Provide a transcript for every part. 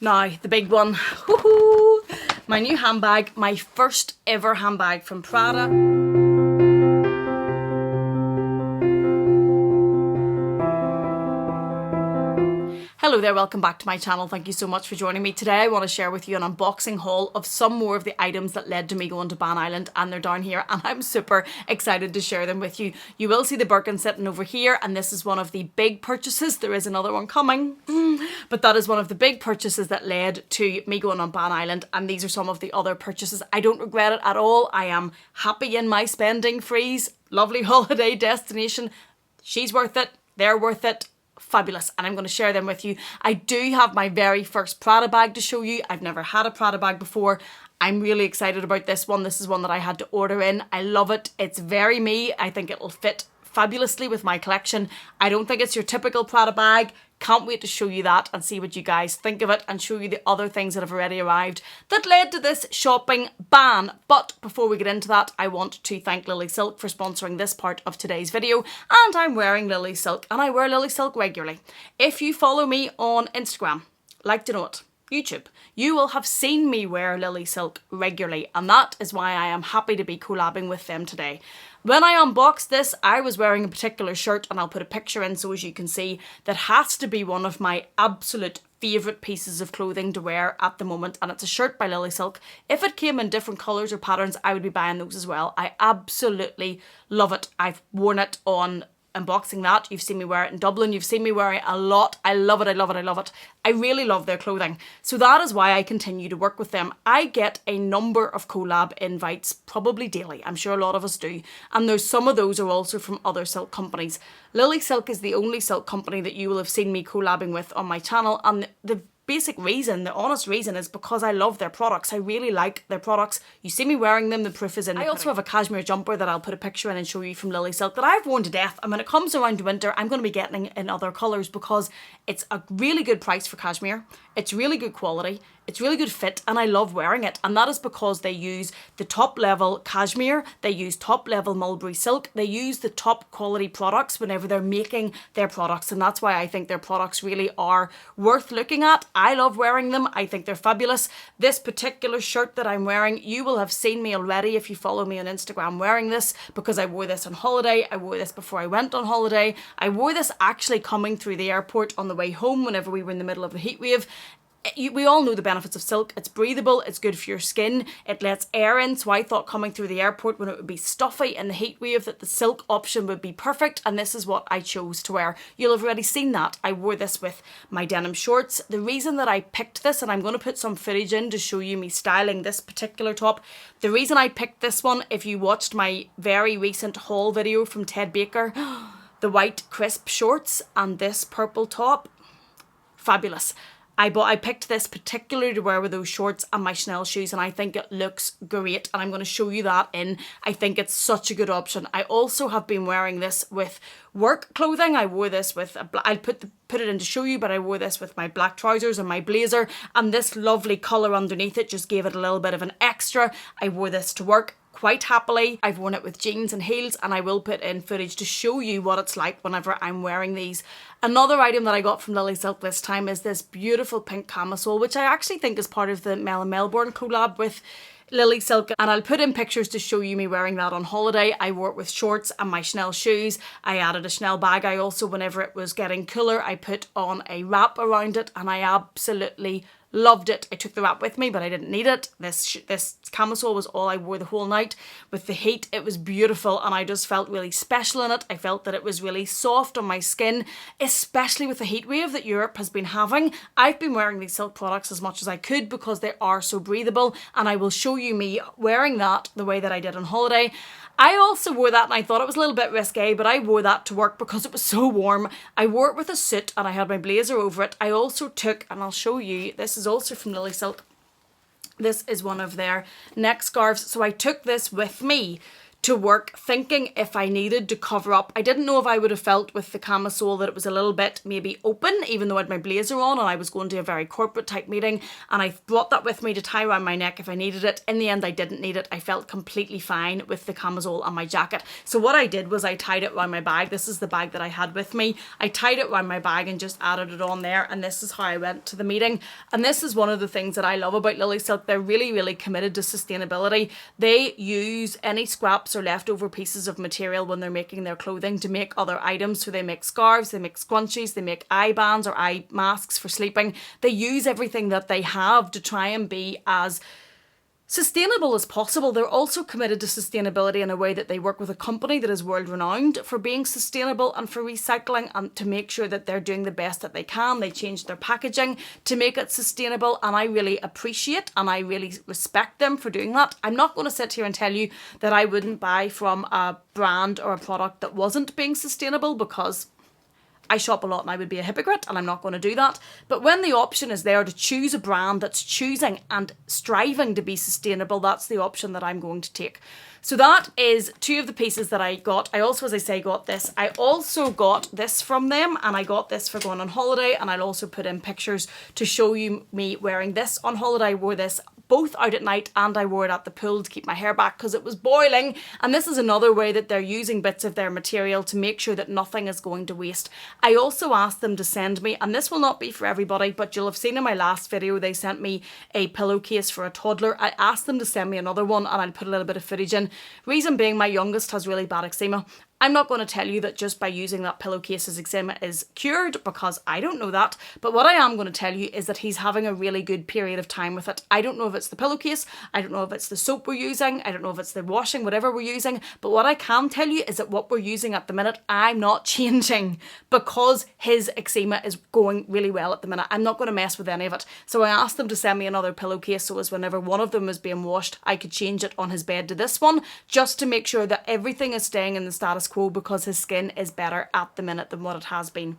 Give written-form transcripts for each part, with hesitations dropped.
Now, the big one. Woohoo! My new handbag, my first ever handbag from Prada. Hello there, welcome back to my channel. Thank you so much for joining me. Today I want to share with you an unboxing haul of some more of the items that led to me going to Ban Island, and they're down here and I'm super excited to share them with you. You will see the Birkin sitting over here, and this is one of the big purchases. There is another one coming, but that is one of the big purchases that led to me going on Ban Island, and these are some of the other purchases. I don't regret it at all. I am happy in my spending freeze. Lovely holiday destination. She's worth it. They're worth it. Fabulous, and I'm going to share them with you. I do have my very first Prada bag to show you. I've never had a Prada bag before. I'm really excited about this one. This is one that I had to order in. I love it. It's very me. I think it'll fit fabulously with my collection. I don't think it's your typical Prada bag. Can't wait to show you that and see what you guys think of it and show you the other things that have already arrived that led to this shopping ban. But before we get into that, I want to thank Lilysilk for sponsoring this part of today's video. And I'm wearing Lilysilk, and I wear Lilysilk regularly. If you follow me on Instagram, like to know it, YouTube, you will have seen me wear Lilysilk regularly, and that is why I am happy to be collabing with them today. When I unboxed this, I was wearing a particular shirt, and I'll put a picture in so as you can see, that has to be one of my absolute favourite pieces of clothing to wear at the moment, and it's a shirt by Lilysilk. If it came in different colours or patterns, I would be buying those as well. I absolutely love it. I've worn it on unboxing that. You've seen me wear it in Dublin. You've seen me wear it a lot. I love it. I love it. I love it. I really love their clothing. So that is why I continue to work with them. I get a number of collab invites probably daily. I'm sure a lot of us do. And there's some of those are also from other silk companies. Lilysilk is the only silk company that you will have seen me collabing with on my channel. And the basic reason, the honest reason, is because I love their products. I really like their products. You see me wearing them, the proof is in the pudding. I also have a cashmere jumper that I'll put a picture in and show you from Lilysilk that I've worn to death, and when it comes around to winter I'm going to be getting in other colours because it's a really good price for cashmere, it's really good quality, it's really good fit, and I love wearing it. And that is because they use the top level cashmere, they use top level mulberry silk, they use the top quality products whenever they're making their products, and that's why I think their products really are worth looking at. I love wearing them. I think they're fabulous. This particular shirt that I'm wearing, you will have seen me already if you follow me on Instagram wearing this, because I wore this on holiday. I wore this before I went on holiday. I wore this actually coming through the airport on the way home whenever we were in the middle of the heat wave. We all know the benefits of silk. It's breathable, it's good for your skin, it lets air in, so I thought coming through the airport when it would be stuffy in the heat wave that the silk option would be perfect, and this is what I chose to wear. You'll have already seen that. I wore this with my denim shorts. The reason that I picked this, and I'm going to put some footage in to show you me styling this particular top, the reason I picked this one, if you watched my very recent haul video from Ted Baker, the white crisp shorts and this purple top, fabulous. I picked this particularly to wear with those shorts and my Chanel shoes, and I think it looks great, and I'm going to show you that in. I think it's such a good option. I also have been wearing this with work clothing. I wore this with I'll put it in to show you, but I wore this with my black trousers and my blazer, and this lovely colour underneath it just gave it a little bit of an extra. I wore this to work quite happily. I've worn it with jeans and heels, and I will put in footage to show you what it's like whenever I'm wearing these. Another item that I got from Lilysilk this time is this beautiful pink camisole, which I actually think is part of the Mel and Melbourne collab with Lilysilk, and I'll put in pictures to show you me wearing that on holiday. I wore it with shorts and my Chanel shoes. I added a Chanel bag. I also, whenever it was getting cooler, I put on a wrap around it, and I absolutely loved it. I took the wrap with me, but I didn't need it. This camisole was all I wore the whole night. With the heat, it was beautiful, and I just felt really special in it. I felt that it was really soft on my skin, especially with the heat wave that Europe has been having. I've been wearing these silk products as much as I could because they are so breathable, and I will show you me wearing that the way that I did on holiday. I also wore that, and I thought it was a little bit risque, but I wore that to work because it was so warm. I wore it with a suit, and I had my blazer over it. I also took, and I'll show you, this is also from Lilysilk. This is one of their neck scarves. So I took this with me to work, thinking if I needed to cover up. I didn't know if I would have felt with the camisole that it was a little bit maybe open, even though I had my blazer on and I was going to a very corporate type meeting, and I brought that with me to tie around my neck if I needed it. In the end, I didn't need it. I felt completely fine with the camisole and my jacket. So what I did was I tied it around my bag. This is the bag that I had with me. I tied it around my bag and just added it on there, and this is how I went to the meeting. And this is one of the things that I love about Lilysilk. They're really, really committed to sustainability. They use any scraps or leftover pieces of material when they're making their clothing to make other items. So they make scarves, they make scrunchies, they make eye bands or eye masks for sleeping. They use everything that they have to try and be as sustainable as possible. They're also committed to sustainability in a way that they work with a company that is world renowned for being sustainable and for recycling, and to make sure that they're doing the best that they can. They change their packaging to make it sustainable, and I really appreciate and I really respect them for doing that. I'm not going to sit here and tell you that I wouldn't buy from a brand or a product that wasn't being sustainable, because I shop a lot and I would be a hypocrite, and I'm not going to do that. But when the option is there to choose a brand that's choosing and striving to be sustainable, that's the option that I'm going to take. So that is two of the pieces that I got. I also, as I say, got this. I also got this from them, and I got this for going on holiday, and I'll also put in pictures to show you me wearing this on holiday. I wore this both out at night and I wore it at the pool to keep my hair back because it was boiling. And this is another way that they're using bits of their material to make sure that nothing is going to waste. I also asked them to send me, and this will not be for everybody, but you'll have seen in my last video, they sent me a pillowcase for a toddler. I asked them to send me another one, and I'll put a little bit of footage in. Reason being, my youngest has really bad eczema. I'm not going to tell you that just by using that pillowcase his eczema is cured, because I don't know that. But what I am going to tell you is that he's having a really good period of time with it. I don't know if it's the pillowcase, I don't know if it's the soap we're using, I don't know if it's the washing, whatever we're using. But what I can tell you is that what we're using at the minute, I'm not changing, because his eczema is going really well at the minute. I'm not going to mess with any of it. So I asked them to send me another pillowcase, so as whenever one of them was being washed, I could change it on his bed to this one, just to make sure that everything is staying in the status quo, because his skin is better at the minute than what it has been.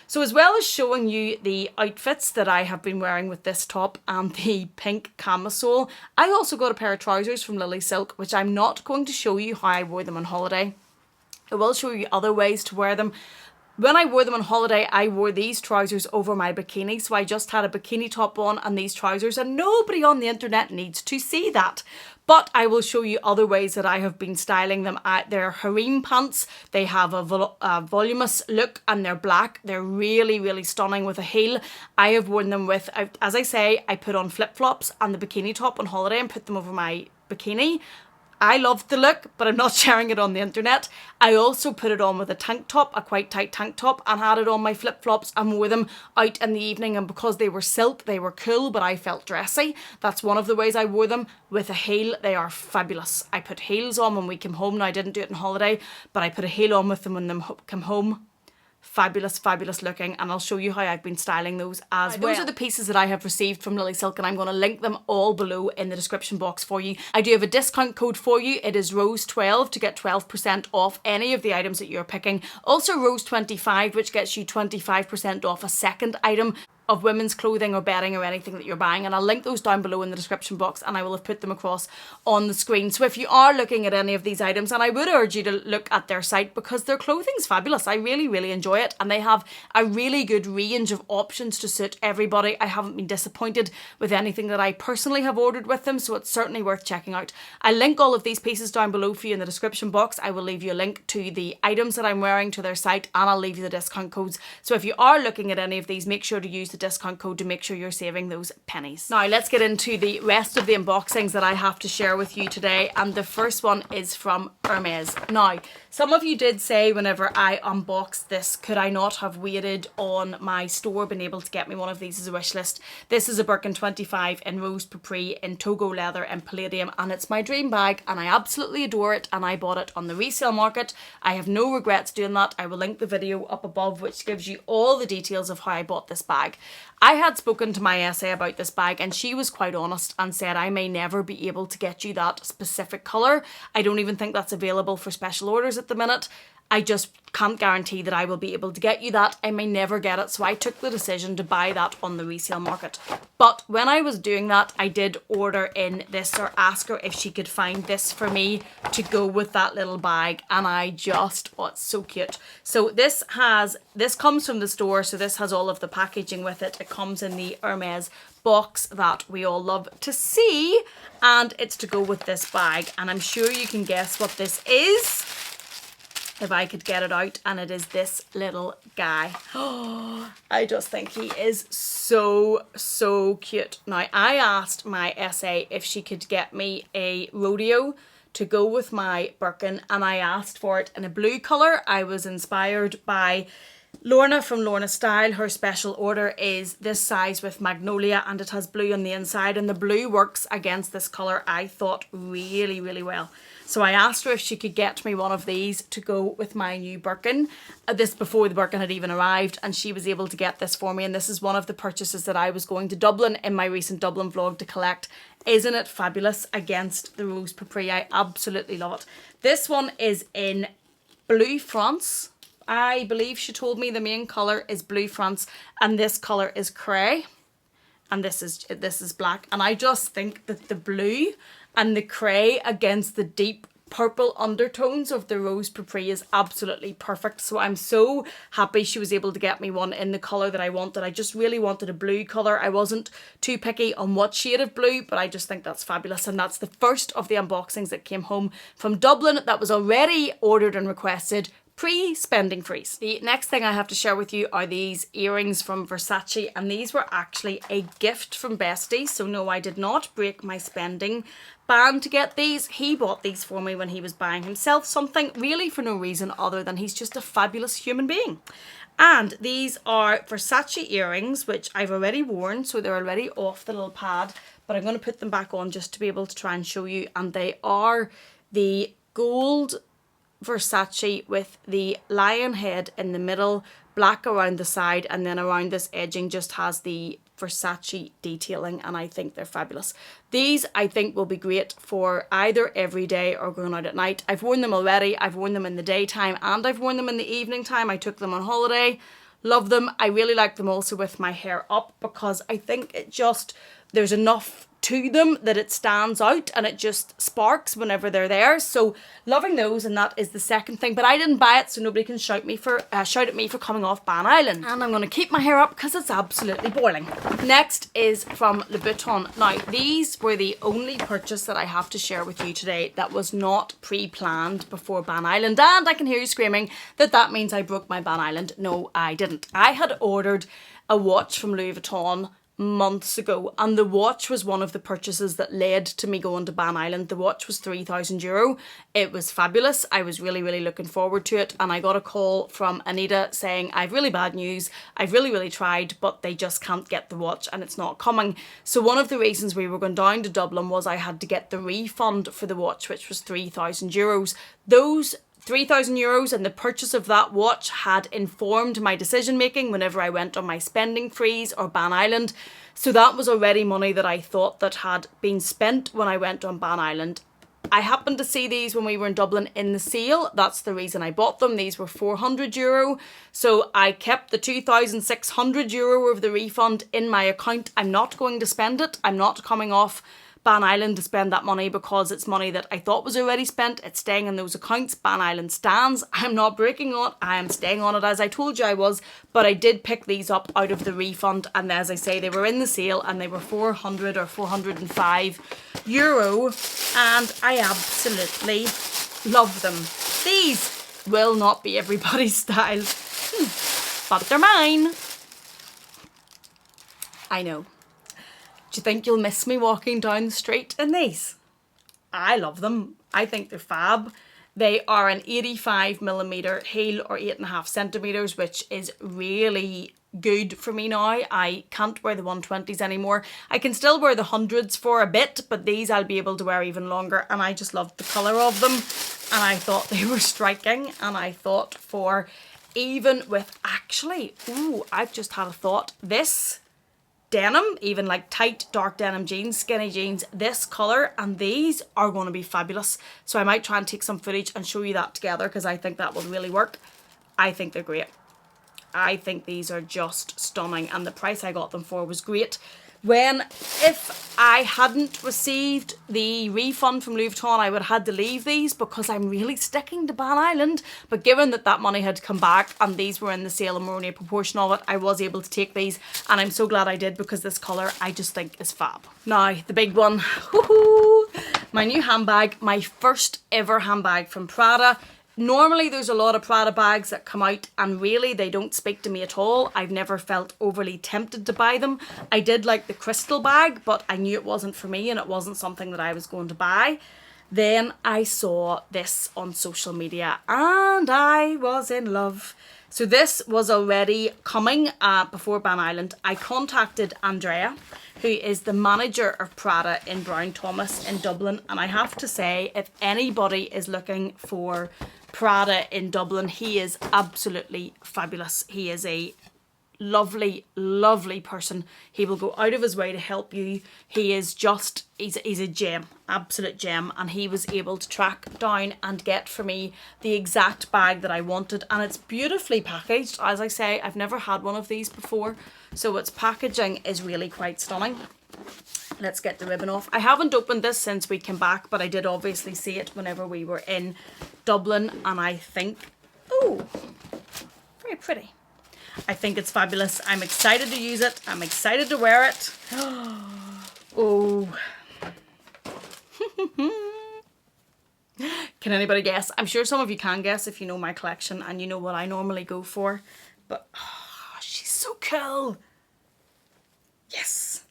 So as well as showing you the outfits that I have been wearing with this top and the pink camisole, I also got a pair of trousers from Lilysilk, which I'm not going to show you how I wore them on holiday. I will show you other ways to wear them. When I wore them on holiday, I wore these trousers over my bikini. So I just had a bikini top on and these trousers, and nobody on the internet needs to see that. But I will show you other ways that I have been styling them. They're harem pants. They have a voluminous look and they're black. They're really, really stunning with a heel. I have worn them with, as I say, I put on flip-flops and the bikini top on holiday and put them over my bikini. I loved the look, but I'm not sharing it on the internet. I also put it on with a tank top, a quite tight tank top, and had it on my flip-flops and wore them out in the evening. And because they were silk, they were cool, but I felt dressy. That's one of the ways I wore them. With a heel, they are fabulous. I put heels on when we came home. Now, I didn't do it on holiday, but I put a heel on with them when they came home. Fabulous, fabulous looking, and I'll show you how I've been styling those as well. Those are the pieces that I have received from Lilysilk, and I'm going to link them all below in the description box for you. I do have a discount code for you. It is Rose12 to get 12% off any of the items that you're picking. Also Rose25, which gets you 25% off a second item of women's clothing or bedding or anything that you're buying, and I'll link those down below in the description box, and I will have put them across on the screen. So if you are looking at any of these items, and I would urge you to look at their site, because their clothing's fabulous. I really, really enjoy it, and they have a really good range of options to suit everybody. I haven't been disappointed with anything that I personally have ordered with them, so it's certainly worth checking out. I'll link all of these pieces down below for you in the description box. I will leave you a link to the items that I'm wearing, to their site, and I'll leave you the discount codes. So if you are looking at any of these, make sure to use the discount code to make sure you're saving those pennies. Now let's get into the rest of the unboxings that I have to share with you today, and the first one is from Hermes. Now, some of you did say whenever I unboxed this, could I not have waited on my store, been able to get me one of these as a wish list. This is a Birkin 25 in Rose Capri in Togo leather and palladium, and it's my dream bag, and I absolutely adore it, and I bought it on the resale market. I have no regrets doing that. I will link the video up above, which gives you all the details of how I bought this bag. I had spoken to my SA about this bag, and she was quite honest and said I may never be able to get you that specific colour. I don't even think that's available for special orders at the minute. I just can't guarantee that I will be able to get you that. I may never get it. So I took the decision to buy that on the resale market. But when I was doing that, I did order in this, or ask her if she could find this for me to go with that little bag. And I just, oh, it's so cute. So this comes from the store. So this has all of the packaging with it. It comes in the Hermes box that we all love to see. And it's to go with this bag. And I'm sure you can guess what this is, if I could get it out, and it is this little guy. Oh, I just think he is so cute. Now, I asked my SA if she could get me a rodeo to go with my Birkin, and I asked for it in a blue colour. I was inspired by Lorna from Lorna Style. Her special order is this size with magnolia, and it has blue on the inside, and the blue works against this colour, I thought, really well. So I asked her if she could get me one of these to go with my new Birkin. This before the Birkin had even arrived, and she was able to get this for me. And this is one of the purchases that I was going to Dublin in my recent Dublin vlog to collect. Isn't it fabulous against the Rose Papri? I absolutely love it. This one is in Blue France. I believe she told me the main colour is Blue France, and this colour is Cray, and this is black. And I just think that the blue and the Cray against the deep purple undertones of the Rose Papri is absolutely perfect. So I'm so happy she was able to get me one in the colour that I wanted. I just really wanted a blue colour. I wasn't too picky on what shade of blue, but I just think that's fabulous. And that's the first of the unboxings that came home from Dublin that was already ordered and requested pre-spending freeze. The next thing I have to share with you are these earrings from Versace, and these were actually a gift from Bestie. So no, I did not break my spending ban to get these. He bought these for me when he was buying himself something, really for no reason other than he's just a fabulous human being. And these are Versace earrings, which I've already worn, so they're already off the little pad, but I'm going to put them back on just to be able to try and show you. And they are the gold Versace with the lion head in the middle, black around the side, and then around this edging just has the Versace detailing, and I think they're fabulous. These I think will be great for either every day or going out at night. I've worn them already. I've worn them in the daytime and I've worn them in the evening time. I took them on holiday. Love them. I really like them also with my hair up, because I think it just, there's enough to them that it stands out and it just sparks whenever they're there. So loving those, and that is the second thing. But I didn't buy it, so nobody can shout at me for coming off Ban Island. And I'm going to keep my hair up because it's absolutely boiling. Next is from Louboutin. Now, these were the only purchase that I have to share with you today that was not pre-planned before Ban Island. And I can hear you screaming that that means I broke my Ban Island. No, I didn't. I had ordered a watch from Louis Vuitton months ago, and the watch was one of the purchases that led to me going to Ban Island. The watch was €3,000. It was fabulous. I was really looking forward to it, and I got a call from Anita saying, I've really bad news. I've really tried, but they just can't get the watch and it's not coming. So one of the reasons we were going down to Dublin was I had to get the refund for the watch, which was €3,000. Those €3,000 and the purchase of that watch had informed my decision making whenever I went on my spending freeze or Ban Island. So that was already money that I thought that had been spent when I went on Ban Island. I happened to see these when we were in Dublin in the sale. That's the reason I bought them. These were €400. So I kept the €2,600 of the refund in my account. I'm not going to spend it. I'm not coming off Ban Island to spend that money because it's money that I thought was already spent. It's staying in those accounts. Ban Island stands. I'm not breaking it. I am staying on it as I told you I was, but I did pick these up out of the refund, and as I say, they were in the sale and they were €400 or €405, and I absolutely love them. These will not be everybody's style, but they're mine. I know. Do you think you'll miss me walking down the street in these? I love them. I think they're fab. They are an 85mm heel or 8.5 centimetres, which is really good for me now. I can't wear the 120s anymore. I can still wear the 100s for a bit, but these I'll be able to wear even longer, and I just loved the colour of them, and I thought they were striking, and I thought for even with actually, ooh, I've just had a thought, this denim, even like tight dark denim jeans, skinny jeans, this colour, and these are going to be fabulous. So I might try and take some footage and show you that together, because I think that will really work. I think they're great. I think these are just stunning, and the price I got them for was great. If I hadn't received the refund from Louis Vuitton, I would have had to leave these because I'm really sticking to Ban Island. But given that that money had come back and these were in the sale and were only a proportion of it, I was able to take these, and I'm so glad I did, because this colour I just think is fab. Now, the big one, my new handbag, my first ever handbag from Prada. Normally there's a lot of Prada bags that come out and really they don't speak to me at all. I've never felt overly tempted to buy them. I did like the crystal bag, but I knew it wasn't for me and it wasn't something that I was going to buy. Then I saw this on social media and I was in love. So this was already coming before Ban Island. I contacted Andrea, who is the manager of Prada in Brown Thomas in Dublin. And I have to say, if anybody is looking for Prada in Dublin, he is absolutely fabulous. He is a lovely, lovely person. He will go out of his way to help you. He is just, he's a gem, absolute gem. And he was able to track down and get for me the exact bag that I wanted. And it's beautifully packaged. As I say, I've never had one of these before. So its packaging is really quite stunning. Let's get the ribbon off. I haven't opened this since we came back, but I did obviously see it whenever we were in Dublin. And I think, oh, very pretty. I think it's fabulous. I'm excited to use it. I'm excited to wear it. Oh. Can anybody guess? I'm sure some of you can guess if you know my collection and you know what I normally go for. But oh, she's so cool. Yes.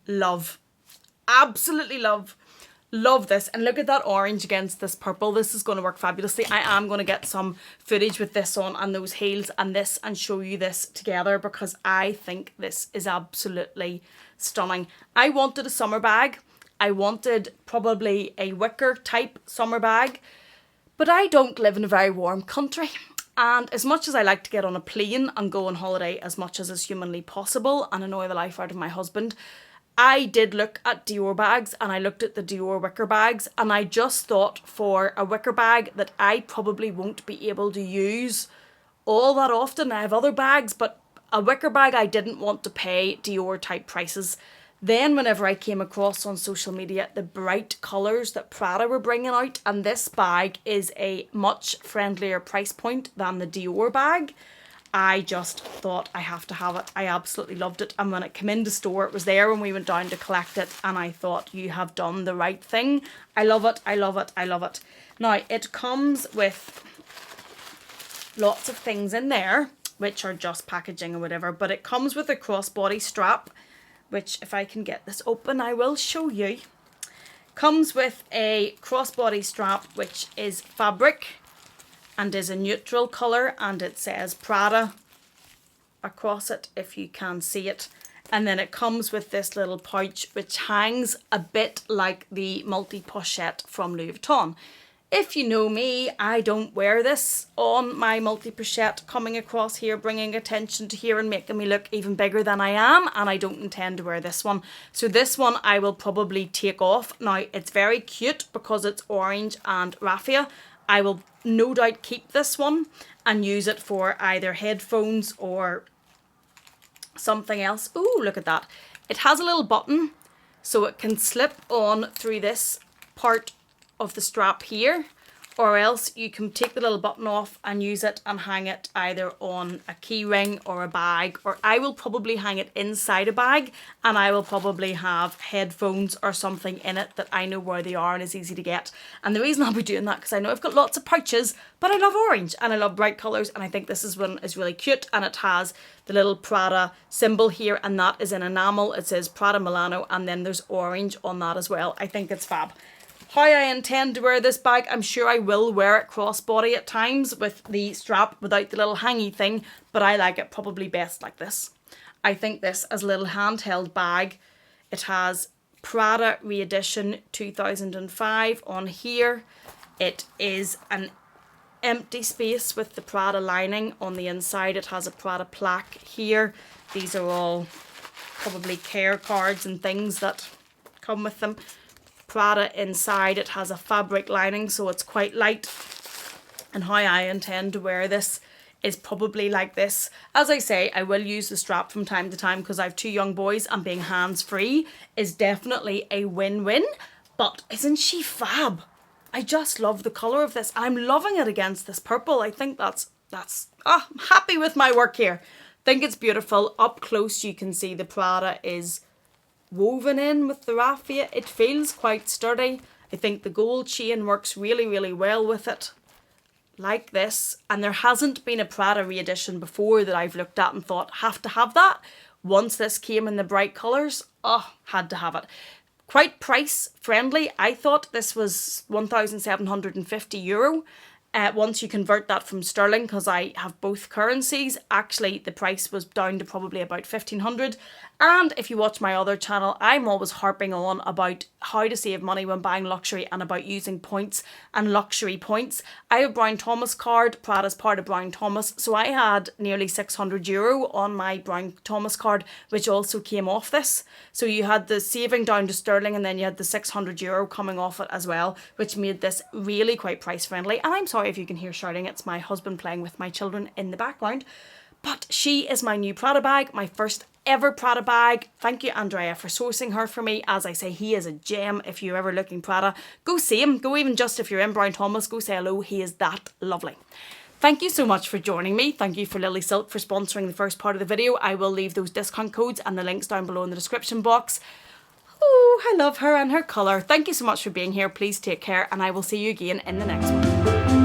Love. Absolutely love. Love this. And look at that orange against this purple. This is going to work fabulously. I am going to get some footage with this on and those heels and this and show you this together, because I think this is absolutely stunning. I wanted a summer bag. I wanted probably a wicker type summer bag, but I don't live in a very warm country. And as much as I like to get on a plane and go on holiday as much as is humanly possible and annoy the life out of my husband, I did look at Dior bags and I looked at the Dior wicker bags, and I just thought for a wicker bag that I probably won't be able to use all that often. I have other bags, but a wicker bag I didn't want to pay Dior type prices. Then whenever I came across on social media the bright colours that Prada were bringing out, and this bag is a much friendlier price point than the Dior bag, I just thought I have to have it. I absolutely loved it. And when it came into store, it was there when we went down to collect it. And I thought, you have done the right thing. I love it. I love it. I love it. Now, it comes with lots of things in there, which are just packaging or whatever. But it comes with a crossbody strap, which if I can get this open, I will show you. Comes with a crossbody strap, which is fabric and is a neutral colour, and it says Prada across it if you can see it. And then it comes with this little pouch which hangs a bit like the multi-pochette from Louis Vuitton. If you know me, I don't wear this on my multi-pochette coming across here, bringing attention to here and making me look even bigger than I am, and I don't intend to wear this one. So this one I will probably take off. Now, it's very cute because it's orange and raffia. I will no doubt keep this one and use it for either headphones or something else. Ooh, look at that. It has a little button so it can slip on through this part of the strap here, or else you can take the little button off and use it and hang it either on a key ring or a bag, or I will probably hang it inside a bag, and I will probably have headphones or something in it that I know where they are and is easy to get. And the reason I'll be doing that because I know I've got lots of pouches, but I love orange and I love bright colours, and I think this one is really cute, and it has the little Prada symbol here, and that is in enamel. It says Prada Milano, and then there's orange on that as well. I think it's fab. How I intend to wear this bag, I'm sure I will wear it crossbody at times with the strap without the little hangy thing, but I like it probably best like this. I think this as a little handheld bag. It has Prada Reedition 2005 on here. It is an empty space with the Prada lining on the inside. It has a Prada plaque here. These are all probably care cards and things that come with them. Prada inside, it has a fabric lining, so it's quite light. And how I intend to wear this is probably like this. As I say, I will use the strap from time to time because I have 2 young boys, and being hands-free is definitely a win-win. But isn't she fab? I just love the colour of this. I'm loving it against this purple. I think I'm happy with my work here. Think it's beautiful. Up close you can see the Prada is woven in with the raffia. It feels quite sturdy. I think the gold chain works really, really well with it. Like this. And there hasn't been a Prada re-edition before that I've looked at and thought, have to have that. Once this came in the bright colours, had to have it. Quite price friendly. I thought this was €1,750. Once you convert that from sterling, because I have both currencies, actually the price was down to probably about 1,500. And if you watch my other channel, I'm always harping on about how to save money when buying luxury and about using points and luxury points. I have a Brown Thomas card. Prada's part of Brown Thomas, so I had nearly €600 on my Brown Thomas card, which also came off this. So you had the saving down to sterling, and then you had the €600 coming off it as well, which made this really quite price friendly. And I'm sorry if you can hear shouting, it's my husband playing with my children in the background. But she is my new Prada bag, my first ever Prada bag. Thank you, Andrea, for sourcing her for me. As I say, he is a gem. If you're ever looking Prada, go see him. Go even just if you're in Brown Thomas, go say hello. He is that lovely. Thank you so much for joining me. Thank you for Lilysilk for sponsoring the first part of the video. I will leave those discount codes and the links down below in the description box. Oh, I love her and her colour. Thank you so much for being here. Please take care, and I will see you again in the next one.